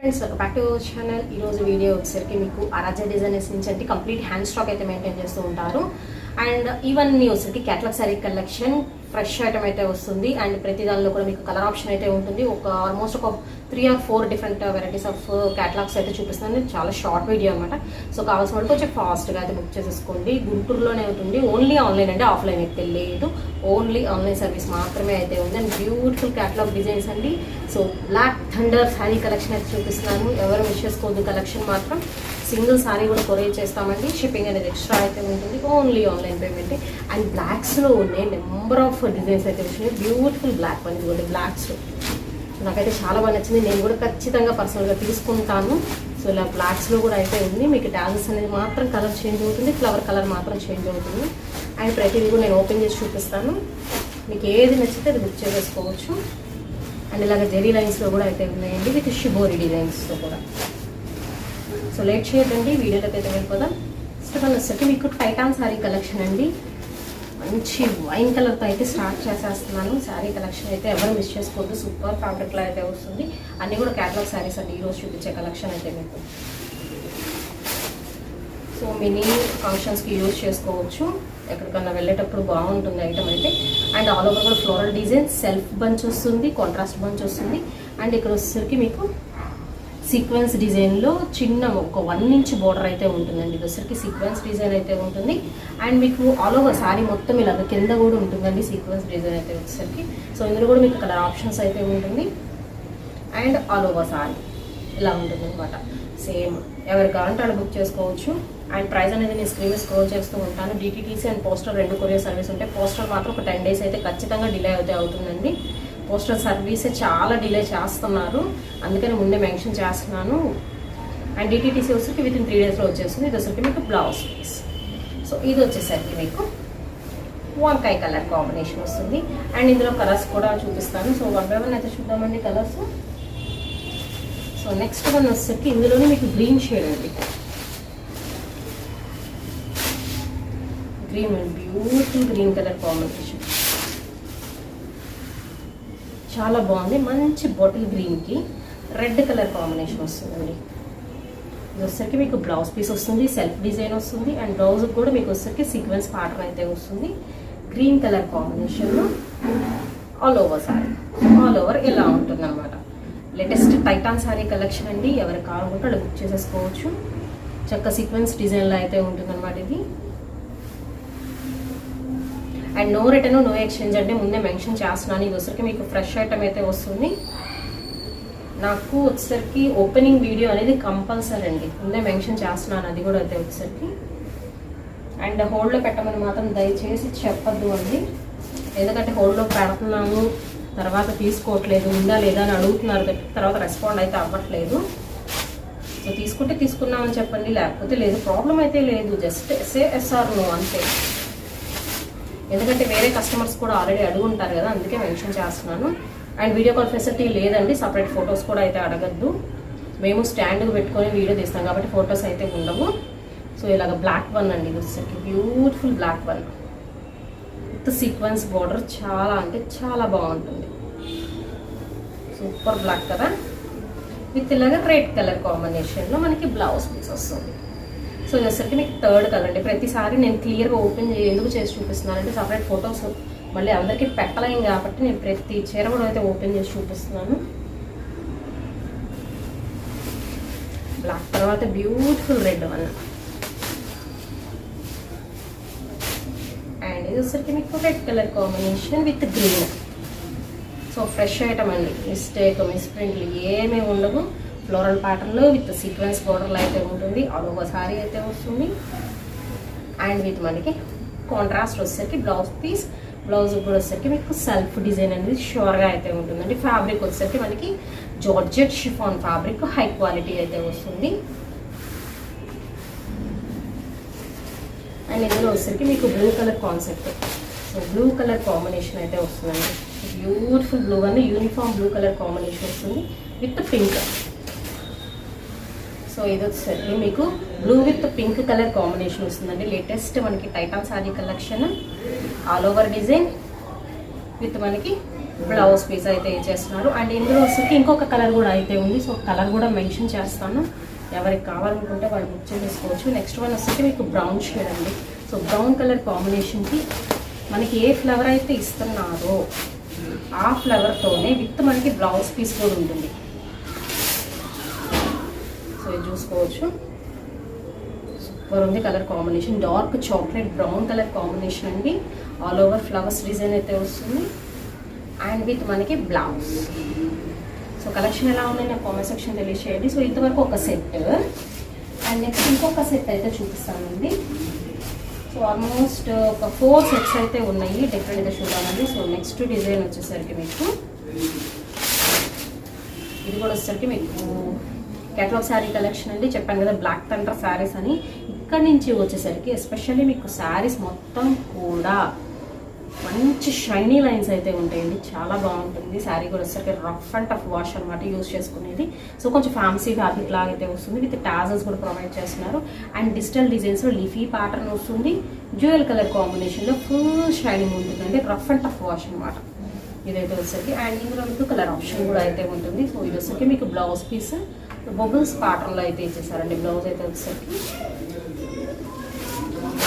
Friends welcome back to our channel. ఈరోజు video వచ్చేసరికి మీకు అరాజా డిజైనర్స్ నుంచి అంటే కంప్లీట్ హ్యాండ్ స్టాక్ అయితే మెయింటైన్ చేస్తూ ఉంటారు. అండ్ ఇవన్నీ వచ్చేసరికి catalogue sorry collection fresh item అయితే వస్తుంది. అండ్ ప్రతి దానిలో కూడా మీకు కలర్ ఆప్షన్ అయితే ఉంటుంది. ఆల్మోస్ట్ ఒక 3 or 4 different varieties of catalogues అయితే చూపిస్తున్నాను. చాలా షార్ట్ వీడియో అనమాట. సో కావాల్సిన వాళ్ళు కొంచెం ఫాస్ట్గా అయితే బుక్ చేసేసుకోండి. గుంటూరులోనే ఉంటుంది. ఓన్లీ ఆన్లైన్ అంటే ఆఫ్లైన్ అయితే లేదు. ఓన్లీ ఆన్లైన్ సర్వీస్ మాత్రమే అయితే ఉంది. అండ్ బ్యూటిఫుల్ క్యాటలాగ్ డిజైన్స్ అండి. So black thunder sari collection అయితే చూపిస్తున్నాను. ఎవరు మిస్ చేసుకోవద్దు. కలెక్షన్ మాత్రం సింగిల్ శారీ కూడా కొరియర్ చేస్తామండి. షిప్పింగ్ అనేది ఎక్స్ట్రా అయితే ఉంటుంది. Only online payment. అండ్ బ్లాక్స్లో ఉన్నాయి నెంబర్ ఆఫ్ డిజైన్స్ అయితే వచ్చినాయి. బ్యూటిఫుల్ బ్లాక్ వన్ ఇవ్వండి. బ్లాక్స్ నాకైతే చాలా బాగా నచ్చింది. నేను కూడా ఖచ్చితంగా పర్సనల్గా తీసుకుంటాను. సో ఇలా బ్లాక్స్లో కూడా అయితే ఉంది. మీకు డాన్సెస్ అనేది మాత్రం కలర్ చేంజ్ అవుతుంది. ఫ్లవర్ కలర్ మాత్రం చేంజ్ అవుతుంది. అండ్ ప్రతిదీ కూడా నేను ఓపెన్ చేసి చూపిస్తాను. మీకు ఏది నచ్చితే అది బుక్ చేసేసుకోవచ్చు. అండ్ ఇలాగ జెరీ లైన్స్లో కూడా అయితే ఉన్నాయండి. విత్ షిబోరి డిజైన్స్తో కూడా. సో లేట్ చేయొద్దండి, వీడియోలోకి అయితే వెళ్ళిపోదాం. ఫస్ట్ వన్ వచ్చేసరికి మీకు టైటాన్ శారీ కలెక్షన్ అండి. మంచి వైన్ కలర్తో అయితే స్టార్ట్ చేసేస్తున్నాను. శారీ కలెక్షన్ అయితే ఎవరు మిస్ చేసుకోవద్దు. సూపర్ ఫ్యాబ్రిక్లో అయితే వస్తుంది. అన్నీ కూడా క్యాటలాగ్ శారీస్ అండి ఈరోజు చూపించే కలెక్షన్ అయితే మీకు. సో మినీ ఫంక్షన్స్కి యూజ్ చేసుకోవచ్చు. ఎక్కడికన్నా వెళ్ళేటప్పుడు బాగుంటుంది ఐటమ్ అయితే. అండ్ ఆల్ ఓవర్ కూడా ఫ్లోరల్ డిజైన్, సెల్ఫ్ బంచ్ వస్తుంది, కాంట్రాస్ట్ బంచ్ వస్తుంది. అండ్ ఇక్కడ వచ్చేసరికి మీకు సీక్వెన్స్ డిజైన్లో చిన్న ఒక 1 inch బోర్డర్ అయితే ఉంటుందండి. ఇది వచ్చరికి సీక్వెన్స్ డిజైన్ అయితే ఉంటుంది. అండ్ మీకు ఆల్ ఓవర్ శారీ మొత్తం ఇలాగ కింద కూడా ఉంటుందండి సీక్వెన్స్ డిజైన్ అయితే వచ్చేసరికి. సో ఇందులో కూడా మీకు కలర్ ఆప్షన్స్ అయితే ఉంటుంది. అండ్ ఆల్ ఓవర్ శారీ ఇలా ఉంటుంది అనమాట. సేమ్ ఎవరికి కావాలంటే వాళ్ళు బుక్ చేసుకోవచ్చు. అండ్ ప్రైస్ అనేది నేను స్క్రీన్ స్క్రోల్ చేస్తూ ఉంటాను. డిటీటీసీ అండ్ పోస్టల్ 2 కొరియర్ సర్వీస్ ఉంటాయి. పోస్టల్ మాత్రం ఒక 10 days అయితే ఖచ్చితంగా డిలే అయితే అవుతుందండి. పోస్టల్ సర్వీసే చాలా డిలే చేస్తున్నారు, అందుకని ముందే మెన్షన్ చేస్తున్నాను. అండ్ డిటీటీసీ వచ్చేసరికి విత్ ఇన్ 3 daysలో వచ్చేస్తుంది. ఇది వచ్చేసరికి మీకు బ్లౌజ్ పీస్. సో ఇది వచ్చేసరికి మీకు వంకాయ కలర్ కాంబినేషన్ వస్తుంది. అండ్ ఇందులో కలర్స్ కూడా చూపిస్తాను. సో 1 by 1 అయితే చూద్దామండి కలర్స్. సో నెక్స్ట్ వన్ వచ్చేసరికి ఇందులోనే మీకు గ్రీన్ షేడ్ అండి. Green and beautiful green colour combination చాలా బాగుంది. మంచి బాటిల్ గ్రీన్కి రెడ్ కలర్ కాంబినేషన్ వస్తుందండి. ఇది వచ్చేసరికి మీకు బ్లౌజ్ పీస్ వస్తుంది, సెల్ఫ్ డిజైన్ వస్తుంది. అండ్ బ్లౌజ్ కూడా మీకు వచ్చేసరికి సీక్వెన్స్ ప్యాటర్న్ అయితే వస్తుంది. గ్రీన్ కలర్ కాంబినేషన్లో all over sorry, all over ఇలా ఉంటుంది అనమాట. లేటెస్ట్ టైటాన్ సారీ కలెక్షన్ అండి. ఎవరికి కావాలనుకుంటే అలా బుక్ చేసేసుకోవచ్చు. చక్క సీక్వెన్స్ డిజైన్లో అయితే ఉంటుంది అనమాట ఇది. And no return no exchange అంటే ముందే మెన్షన్ చేస్తున్నాను. ఇది వచ్చరికి మీకు ఫ్రెష్ ఐటమ్ అయితే వస్తుంది. నాకు వచ్చేసరికి ఓపెనింగ్ వీడియో అనేది కంపల్సరీ అండి, ముందే మెన్షన్ చేస్తున్నాను. అది కూడా అయితే వచ్చేసరికి. అండ్ హోల్డ్లో పెట్టమని మాత్రం దయచేసి చెప్పద్దు అండి. ఎందుకంటే హోల్డ్లో పెడుతున్నాము, తర్వాత తీసుకోవట్లేదు, ఉందా లేదా అని అడుగుతున్నారు, తర్వాత రెస్పాండ్ అయితే అవ్వట్లేదు. సో తీసుకుంటే తీసుకున్నామని చెప్పండి, లేకపోతే లేదు. ప్రాబ్లం అయితే లేదు, జస్ట్ సే ఎస్ఆర్ నో అంతే. ఎందుకంటే వేరే కస్టమర్స్ కూడా ఆల్రెడీ అడుగుంటారు కదా, అందుకే మెన్షన్ చేస్తున్నాను. అండ్ వీడియో కాల్ ఫెసిలిటీ లేదండి. సపరేట్ ఫొటోస్ కూడా అయితే అడగద్దు. మేము స్టాండ్కి పెట్టుకొని వీడియో తీస్తాం కాబట్టి ఫొటోస్ అయితే ఉండవు. సో ఇలాగ బ్లాక్ వన్ అండి. ఇది వచ్చేసరికి beautiful black one with sequence border. చాలా అంటే చాలా బాగుంటుంది. సూపర్ బ్లాక్ కదా, విత్ ఇలాగ రెడ్ కలర్ కాంబినేషన్లో మనకి బ్లౌజ్ పీస్ వస్తుంది. సో ఇది వచ్చరికి మీకు 3rd కలర్ అండి. ప్రతిసారి నేను క్లియర్గా ఓపెన్ ఎందుకు చేసి చూపిస్తున్నానంటే సపరేట్ ఫొటోస్ మళ్ళీ అందరికీ పెట్టలేం కాబట్టి నేను ప్రతి చీర కూడా అయితే ఓపెన్ చేసి చూపిస్తున్నాను. బ్లాక్ తర్వాత బ్యూటిఫుల్ రెడ్ వన్. అండ్ ఇది వచ్చరికి మీకు red colour combination with green. So fresh item అండి. మిస్టేక్ మిస్ప్రింట్లు ఏమీ ఉండవు. ఫ్లోరల్ ప్యాటర్న్లో విత్ సీక్వెన్స్ బోర్డర్లో అయితే ఉంటుంది. ఆల్ ఓవర్ సారీ అయితే వస్తుంది. అండ్ విత్ మనకి కాంట్రాస్ట్ వచ్చేసరికి బ్లౌజ్ పీస్. బ్లౌజ్ కూడా వచ్చేసరికి మీకు సెల్ఫ్ డిజైన్ అనేది షూర్గా అయితే ఉంటుందండి. ఫ్యాబ్రిక్ వచ్చేసరికి మనకి georgette chiffon fabric, high quality అయితే వస్తుంది. అండ్ ఇందులో వచ్చేసరికి మీకు blue colour concept. So blue colour combination అయితే వస్తుందండి. బ్యూటిఫుల్ బ్లూ అని యూనిఫామ్ బ్లూ కలర్ కాంబినేషన్ వస్తుంది విత్ పింక్. సో ఇది వచ్చేసరికి మీకు blue with pink colour combination వస్తుందండి. లేటెస్ట్ మనకి Titan sari collection. All over design with మనకి బ్లౌజ్ పీస్ అయితే ఇచ్చేస్తున్నారు. అండ్ ఇందులో వచ్చేసి ఇంకొక కలర్ కూడా అయితే ఉంది. సో కలర్ కూడా మెన్షన్ చేస్తాను, ఎవరికి కావాలనుకుంటే వాళ్ళు బుక్ చేసుకోవచ్చు. నెక్స్ట్ వన్ వచ్చేసి మీకు బ్రౌన్ షేడ్ అండి. సో బ్రౌన్ కలర్ కాంబినేషన్కి మనకి ఏ ఫ్లవర్ అయితే ఇస్తున్నారో ఆ ఫ్లవర్తోనే విత్ మనకి బ్లౌజ్ పీస్ కూడా ఉంటుంది. సో ఇది చూసుకోవచ్చు, సూపర్ ఉంది colour combination. Dark chocolate brown colour combination అండి. ఆల్ ఓవర్ ఫ్లవర్స్ డిజైన్ అయితే వస్తుంది అండ్ విత్ మనకి బ్లౌజ్. సో కలెక్షన్ ఎలా ఉందని నాకు కామెంట్ సెక్షన్ తెలియచేయండి. సో ఇంతవరకు ఒక సెట్ అండ్ నెక్స్ట్ ఇంకొక సెట్ అయితే చూపిస్తానండి. సో ఆల్మోస్ట్ ఒక 4 సెట్స్ అయితే ఉన్నాయి, డిఫరెంట్గా చూడాలండి. సో నెక్స్ట్ డిజైన్ వచ్చేసరికి మీకు ఇది కూడా వచ్చేసరికి మీకు కేటలాగ్ శారీ కలెక్షన్ అండి. చెప్పాను కదా బ్లాక్ థండర్ శారీస్ అని. ఇక్కడి నుంచి వచ్చేసరికి ఎస్పెషల్లీ మీకు శారీస్ మొత్తం కూడా మంచి షైనీ లైన్స్ అయితే ఉంటాయండి, చాలా బాగుంటుంది. శారీ కూడా వచ్చేసరికి రఫ్ అండ్ టఫ్ వాష్ అనమాట యూజ్ చేసుకునేది. సో కొంచెం ఫ్యాన్సీ ఫ్యాబ్రిక్ లాగా అయితే వస్తుంది, విత్ టాజల్స్ కూడా ప్రొవైడ్ చేస్తున్నారు. అండ్ డిజిటల్ డిజైన్స్లో లీఫీ ప్యాటర్న్ వస్తుంది, జ్యువెల్ కలర్ కాంబినేషన్లో ఫుల్ షైనింగ్ ఉంటుందండి, రఫ్ అండ్ టఫ్ వాష్ అనమాట ఇదైతే వచ్చేసరికి. అండ్ ఇందులో మీకు కలర్ ఆప్షన్ కూడా అయితే ఉంటుంది. సో ఇది వచ్చేసరికి మీకు బ్లౌజ్ పీస్ బబుల్స్ ప్యాటర్న్లో అయితే ఇచ్చేసారండి బ్లౌజ్ అయితే వచ్చేసరికి.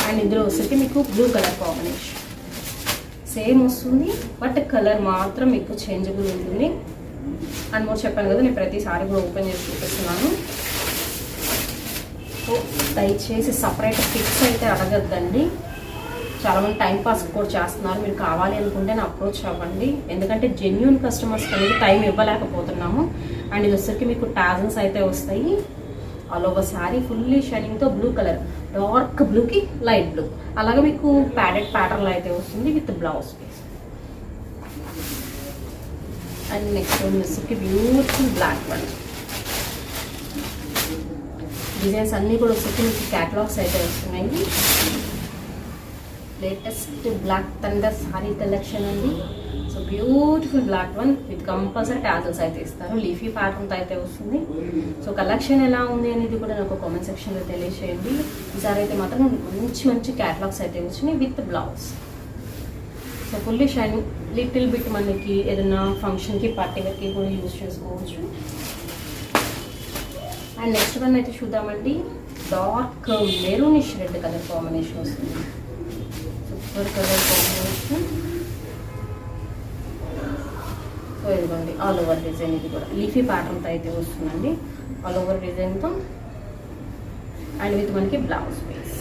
అండ్ ఇందులో వచ్చేసరికి మీకు బ్లూ కలర్ కాంబినేషన్ సేమ్ వస్తుంది, బట్ కలర్ మాత్రం మీకు చేంజబుల్ ఉంటుంది. అండ్ మోర్ చెప్పాను కదా, నేను ప్రతిసారి కూడా ఓపెన్ చేసి చూపిస్తున్నాను. సో దయచేసి సపరేట్ పిక్స్ అయితే అడగద్దండి, చాలామంది టైంపాస్ కూడా చేస్తున్నారు. మీరు కావాలి అనుకుంటే నా అప్రోచ్ అవ్వండి, ఎందుకంటే జెన్యూన్ కస్టమర్స్ అనేది టైం ఇవ్వలేకపోతున్నాము. అండ్ ఇది వచ్చరికి మీకు టాజల్స్ అయితే వస్తాయి. ఆల్ ఓవర్ శారీ ఫుల్లీ షైనింగ్తో బ్లూ కలర్, డార్క్ బ్లూకి లైట్ బ్లూ, అలాగే మీకు ప్యాడెడ్ ప్యాటర్న్లో అయితే వస్తుంది with blouse piece. And next వచ్చరికి బ్యూటిఫుల్ బ్లాక్ వన్ డిజైన్స్ అన్నీ కూడా వచ్చరికి మీకు క్యాటలాగ్స్ అయితే వస్తున్నాయి. Latest black thunder sari collection అండి. So beautiful black one with compulsory tassels అయితే ఇస్తారు, లీఫీ ప్యాటర్న్తో అయితే వస్తుంది. సో కలెక్షన్ ఎలా ఉంది అనేది కూడా నాకు కామెంట్ సెక్షన్లో తెలియచేయండి. ఈసారి అయితే మాత్రం మంచి మంచి క్యాటలాగ్స్ అయితే వచ్చినాయి with blouse. So fully shining, little bit మనకి ఏదైనా ఫంక్షన్కి పార్టీకి కూడా యూజ్ చేసుకోవచ్చు. అండ్ నెక్స్ట్ వన్ అయితే చూద్దామండి. Dark maroonish red colour combination వస్తుంది, సూపర్ కలర్ కాంబినేషన్. సో ఇదిగోండి ఆల్ ఓవర్ డిజైన్, ఇది కూడా లీఫీ ప్యాటర్న్తో అయితే వస్తుందండి, ఆల్ ఓవర్ డిజైన్తో. అండ్ విత్ మనకి బ్లౌజ్ పీస్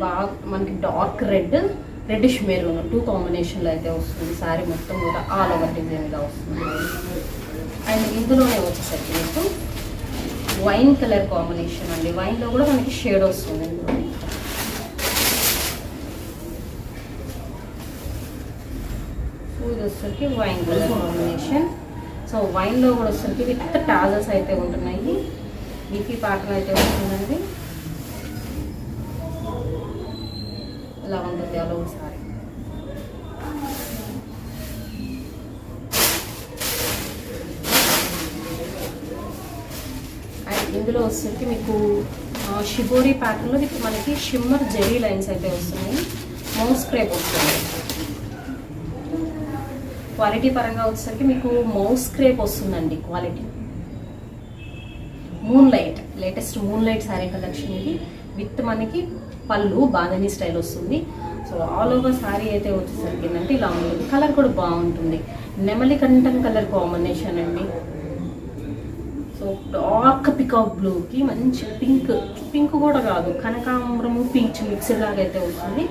బాగా మనకి డార్క్ రెడ్, రెడ్డిష్ మెరూన్ 2 కాంబినేషన్లో అయితే వస్తుంది. శారీ మొత్తం కూడా ఆల్ ఓవర్ డిజైన్గా వస్తుంది. అండ్ ఇందులోనే వచ్చేసరికి మీకు వైన్ కలర్ కాంబినేషన్ అండి. వైన్లో కూడా మనకి షేడ్ వస్తుంది ఇందులో. ఇది వచ్చేసరికి వైన్ కలర్ కాంబినేషన్. సో వైన్లో కూడా వచ్చేసరికి విత్ టాజల్స్ అయితే ఉంటున్నాయి, లీఫీ ప్యాటర్న్ అయితే వస్తుందండి. ఇలా ఉంటుంది అలా ఒకసారి. అండ్ ఇందులో వచ్చేసరికి మీకు షిబోరీ ప్యాటర్న్లో విత్ మనకి షిమ్మర్ జెరీ లైన్స్ అయితే వస్తున్నాయి, మౌస్ క్రేప్ వస్తుంది. క్వాలిటీ పరంగా వచ్చేసరికి మీకు మౌస్ క్రేప్ వస్తుందండి quality. Moon light, latest moon light sari collection ఇది విత్ మనకి పళ్ళు బాంధనీ స్టైల్ వస్తుంది. సో ఆల్ ఓవర్ శారీ అయితే వచ్చేసరికి ఏంటంటే ఇలా ఉంటుంది. కలర్ కూడా బాగుంటుంది, నెమలి కంఠం కలర్ కాంబినేషన్ అండి. సో డార్క్ పికాక్ బ్లూకి మంచి పింక్, పింక్ కూడా కాదు కనకాంబరము పీచ్ మిక్స్ లాగా అయితే వస్తుంది.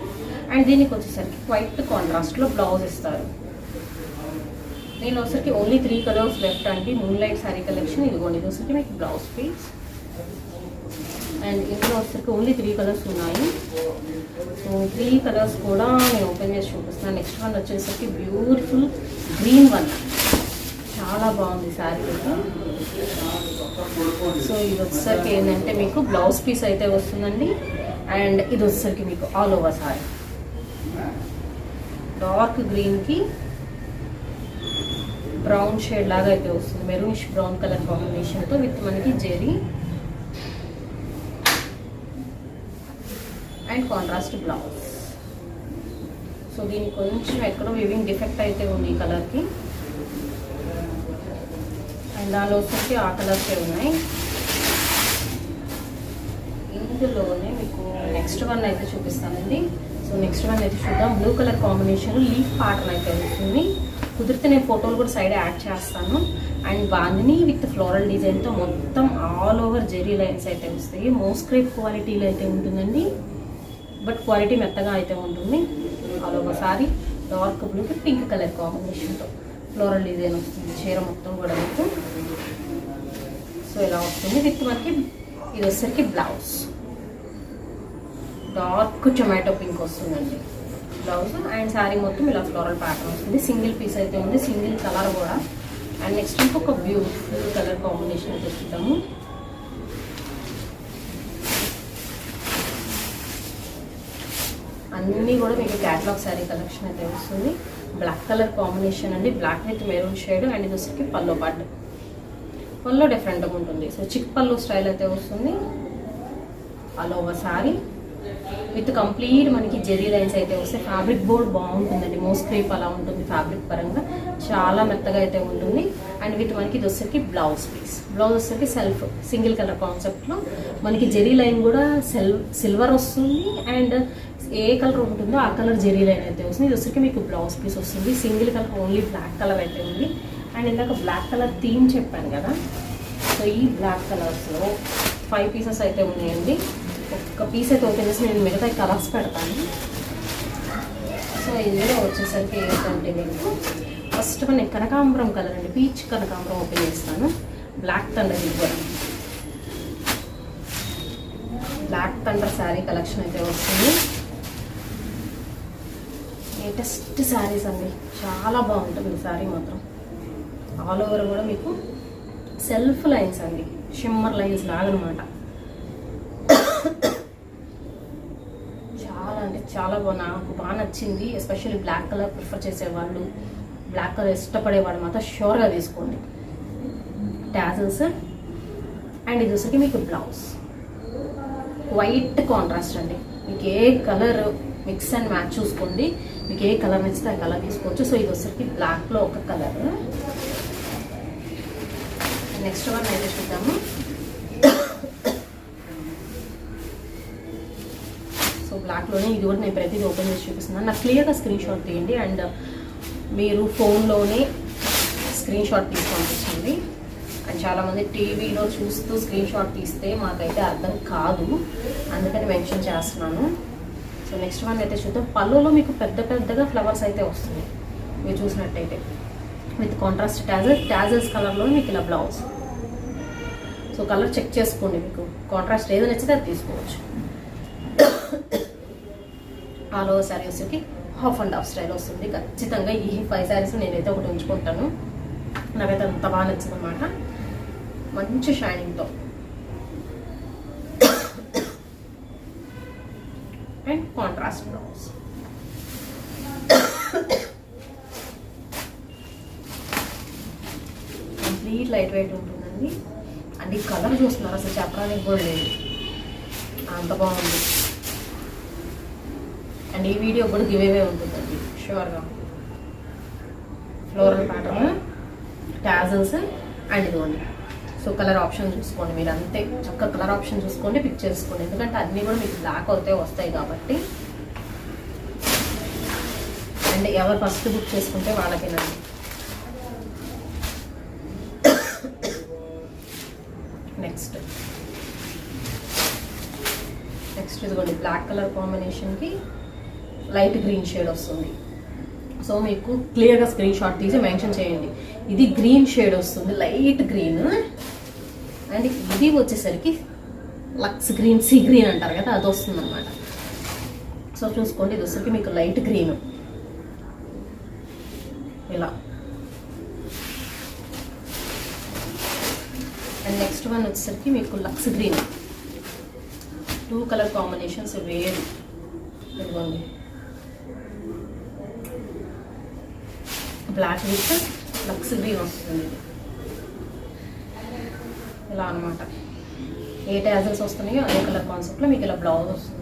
అండ్ దీనికి వచ్చేసరికి వైట్ కాంట్రాస్ట్లో బ్లౌజ్ ఇస్తారు. నేను వచ్చరికి ఓన్లీ 3 కలర్స్ లెఫ్ట్ అండి మూన్ లైట్ శారీ కలెక్షన్. ఇదిగోండి ఇది వచ్చరికి మీకు బ్లౌజ్ పీస్. అండ్ ఇందులో వచ్చరికి ఓన్లీ 3 కలర్స్ ఉన్నాయి. సో 3 కలర్స్ కూడా నేను ఓపెన్ చేసి చూపిస్తున్నాను. నెక్స్ట్ వన్ వచ్చేసరికి బ్యూటిఫుల్ గ్రీన్ వన్, చాలా బాగుంది శారీ అయితే. సో ఇది వచ్చేసరికి ఏంటంటే మీకు బ్లౌజ్ పీస్ అయితే వస్తుందండి. అండ్ ఇది వచ్చేసరికి మీకు ఆల్ ఓవర్ శారీ డార్క్ గ్రీన్కి బ్రౌన్ షేడ్ లాగా అయితే వస్తుంది, మెరూనిష్ బ్రౌన్ కలర్ కాంబినేషన్తో విత్ మనకి zari and contrast blouse. So so దీనికి కొంచెం ఎక్కడో వివింగ్ డిఫెక్ట్ అయితే ఉంది ఈ కలర్కి. అండ్ దానిలో వచ్చేసి ఆ కలర్సే ఉన్నాయి. ఇందులోనే మీకు నెక్స్ట్ వన్ అయితే చూపిస్తానండి. సో నెక్స్ట్ వన్ అయితే చూద్దాం. Blue colour combination leaf pattern అయితే వస్తుంది. కుదిరితే నేను ఫోటోలు కూడా సైడ్ యాడ్ చేస్తాను. అండ్ బాందిని విత్ ఫ్లోరల్ డిజైన్తో మొత్తం ఆల్ ఓవర్ జెరీ లైన్స్ అయితే వస్తాయి. మోస్క్రేప్ క్వాలిటీలో అయితే ఉంటుందండి, బట్ క్వాలిటీ మెత్తగా అయితే ఉంటుంది. ఆల్ ఓవర్ సారీ డార్క్ బ్లూకి పింక్ కలర్ కాంబినేషన్తో ఫ్లోరల్ డిజైన్ వస్తుంది చీర మొత్తం కూడా మీకు. సో ఇలా వస్తుంది విత్ మనకి ఇది వచ్చేసరికి బ్లౌజ్ డార్క్ టొమాటో పింక్ వస్తుందండి బ్లౌజ్. అండ్ శారీ మొత్తం ఇలా ఫ్లోరల్ ప్యాటర్న్ వస్తుంది. సింగిల్ పీస్ అయితే ఉంది, సింగిల్ కలర్ కూడా. అండ్ నెక్స్ట్ ఇంకొక బ్యూటిఫుల్ కలర్ కాంబినేషన్ అయితే చూద్దాము. అన్నీ కూడా మీకు క్యాటలాగ్ శారీ కలెక్షన్ అయితే వస్తుంది. బ్లాక్ కలర్ కాంబినేషన్ అండి, black with maroon shade. And ఇది వచ్చరికి పల్లో పార్ట్, పల్లో డిఫరెంట్గా ఉంటుంది. సో చిక్ పల్లో స్టైల్ అయితే వస్తుంది. All over sari with complete మనకి జెరీ లైన్స్ అయితే వస్తాయి. ఫ్యాబ్రిక్ బోర్డ్ బాగుంటుందండి, మోస్క్రేప్ అలా ఉంటుంది ఫ్యాబ్రిక్ పరంగా, చాలా మెత్తగా అయితే ఉంటుంది. అండ్ విత్ మనకి ఇది వచ్చరికి బ్లౌజ్ పీస్. బ్లౌజ్ వచ్చరికి సెల్ఫ్ సింగిల్ కలర్ కాన్సెప్ట్లో మనకి జెరీ లైన్ కూడా సిల్వర్ వస్తుంది. అండ్ ఏ కలర్ ఉంటుందో ఆ కలర్ జెరీ లైన్ అయితే వస్తుంది. ఇది వచ్చరికి మీకు బ్లౌజ్ పీస్ వస్తుంది. Single colour only black colour అయితే ఉంది. అండ్ ఇందాక బ్లాక్ కలర్ థీమ్ చెప్పాను కదా, సో ఈ బ్లాక్ కలర్స్లో 5 పీసెస్ అయితే ఉన్నాయండి. ఒక్క పీస్ అయితే ఓపెన్ చేసి నేను మిగతా కలర్స్ పెడతాను. సో ఇందులో వచ్చేసరికి ఏంటంటే మీకు ఫస్ట్ నేను కనకాంబరం కలర్ అండి, పీచ్ కనకాంబరం ఓపెన్ చేస్తాను. బ్లాక్ థండర్, ఇది కూడా బ్లాక్ థండర్ శారీ కలెక్షన్ అయితే వస్తుంది. లేటెస్ట్ శారీస్ అండి, చాలా బాగుంటుంది ఈ శారీ మాత్రం. ఆల్ ఓవర్ కూడా మీకు సెల్ఫ్ లైన్స్ అండి, షిమ్మర్ లైన్స్ లాగనమాట. చాలా అంటే చాలా నాకు బాగా నచ్చింది. ఎస్పెషల్లీ బ్లాక్ కలర్ ప్రిఫర్ చేసేవాళ్ళు, బ్లాక్ కలర్ ఇష్టపడేవాళ్ళు మాత్రం షూర్గా తీసుకోండి. టాజల్స్ అండ్ ఇది వచ్చరికి మీకు బ్లౌజ్ వైట్ కాంట్రాస్ట్ అండి. మీకు ఏ కలర్ మిక్స్ అండ్ మ్యాచ్ చూసుకోండి, మీకు ఏ కలర్ నచ్చితే ఆ కలర్ తీసుకోవచ్చు. సో ఇది వచ్చరికి బ్లాక్లో ఒక కలర్. నెక్స్ట్ వన్ అయితే చూద్దాము. సో బ్లాక్లోనే ఇది కూడా నేను ప్రతిదీ ఓపెన్ చేసి చూపిస్తున్నాను. నాకు క్లియర్గా స్క్రీన్ షాట్ తీయండి. అండ్ మీరు ఫోన్లోనే స్క్రీన్ షాట్ తీసి పంపించండి. అండ్ చాలామంది టీవీలో చూస్తూ స్క్రీన్ షాట్ తీస్తే మాకైతే అర్థం కాదు, అందుకని మెన్షన్ చేస్తున్నాను. సో నెక్స్ట్ వన్ అయితే చూద్దాం. పళ్ళులో మీకు పెద్ద పెద్దగా ఫ్లవర్స్ అయితే వస్తుంది మీరు చూసినట్టయితే, విత్ కాంట్రాస్ట్ టాజల్స్ కలర్లో మీకు ఇలా బ్లౌజ్. సో కలర్ చెక్ చేసుకోండి, మీకు కాంట్రాస్ట్ ఏదో నచ్చితే అది తీసుకోవచ్చు. ఆల్ ఓవర్ శారీ వచ్చేసి హాఫ్ అండ్ హాఫ్ స్టైల్ వస్తుంది. ఖచ్చితంగా ఈ 5 శారీస్ నేనైతే ఒకటి ఉంచుకుంటాను, నాకైతే అంత బాగా నచ్చింది అనమాట. మంచి షైనింగ్తో and contrast blouse. Complete light weight ఉంటుందండి. అండ్ ఈ కలర్ చూస్తున్నారు, అసలు చెప్పడానికి కూడా లేదు, అంత బాగుంది. అండ్ ఈ వీడియో కూడా గివ్ అవే ఉంటుందండి షూర్గా. ఫ్లోరల్ ప్యాటర్న్, టాజల్స్ అండ్ ఇదిగోండి. సో కలర్ ఆప్షన్ చూసుకోండి మీరు, అంతే చక్కగా కలర్ ఆప్షన్ చూసుకోండి, పిక్ చేసుకోండి. ఎందుకంటే అన్నీ కూడా మీకు బ్లాక్ అవుతే వస్తాయి కాబట్టి. అండ్ ఎవరు ఫస్ట్ బుక్ చేసుకుంటే వాళ్ళకేనండి. నెక్స్ట్ ఇదిగోండి, బ్లాక్ కలర్ కాంబినేషన్కి లైట్ గ్రీన్ షేడ్ వస్తుంది. సో మీకు క్లియర్గా స్క్రీన్ షాట్ తీసి మెన్షన్ చేయండి. ఇది గ్రీన్ షేడ్ వస్తుంది, లైట్ గ్రీన్. అండ్ ఇది వచ్చేసరికి లక్స్ గ్రీన్, సీ గ్రీన్ అంటారు కదా, అది వస్తుంది అనమాట. సో చూసుకోండి, ఇది వచ్చేసరికి మీకు లైట్ గ్రీన్ ఇలా. అండ్ నెక్స్ట్ వన్ వచ్చేసరికి మీకు లక్స్ గ్రీన్. 2 కలర్ కాంబినేషన్స్ వేరు. ఇదిగోండి, బ్లాక్ విత్ లక్స్ గ్రీన్ వస్తుంది ఇలా అనమాట. ఏ టాజల్స్ వస్తున్నాయో అదే కలర్ కాన్సెప్ట్లో మీకు ఇలా బ్లౌజ్ వస్తుంది.